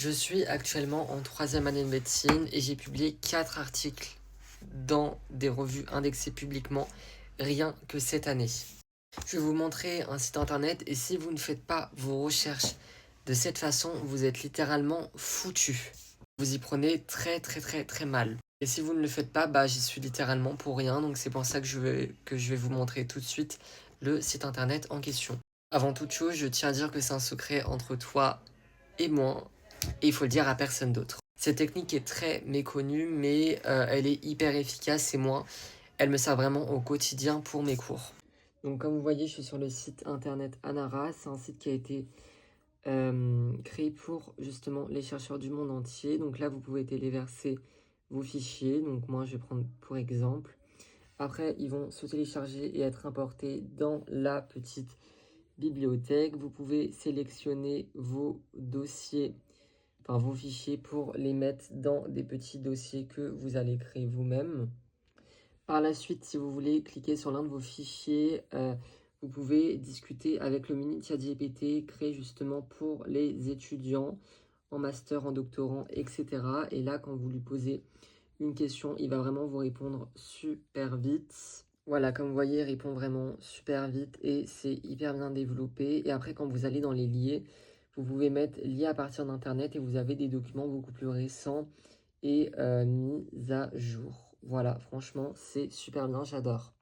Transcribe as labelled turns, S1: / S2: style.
S1: Je suis actuellement en troisième année de médecine et j'ai publié 4 articles dans des revues indexées publiquement rien que cette année. Je vais vous montrer un site internet et si vous ne faites pas vos recherches de cette façon, vous êtes littéralement foutu. Vous y prenez très mal. Et si vous ne le faites pas, j'y suis littéralement pour rien. Donc c'est pour ça que je vais vous montrer tout de suite le site internet en question. Avant toute chose, je tiens à dire que c'est un secret entre toi et moi, et il faut le dire à personne d'autre. Cette technique est très méconnue, mais elle est hyper efficace et moi, elle me sert vraiment au quotidien pour mes cours. Donc comme vous voyez, je suis sur le site internet Anara. C'est un site qui a été créé pour justement les chercheurs du monde entier. Donc là, vous pouvez téléverser vos fichiers. Donc moi, je vais prendre pour exemple. Après, ils vont se télécharger et être importés dans la petite bibliothèque. Vous pouvez sélectionner vos dossiers, enfin vos fichiers pour les mettre dans des petits dossiers que vous allez créer vous-même. Par la suite, si vous voulez cliquer sur l'un de vos fichiers, vous pouvez discuter avec le mini ChatGPT créé justement pour les étudiants en master, en doctorant, etc. Et là, quand vous lui posez une question, il va vraiment vous répondre super vite. Voilà, comme vous voyez, il répond vraiment super vite et c'est hyper bien développé. Et après, quand vous allez dans les liés, vous pouvez mettre lié à partir d'Internet et vous avez des documents beaucoup plus récents et mis à jour. Voilà, franchement, c'est super bien, j'adore.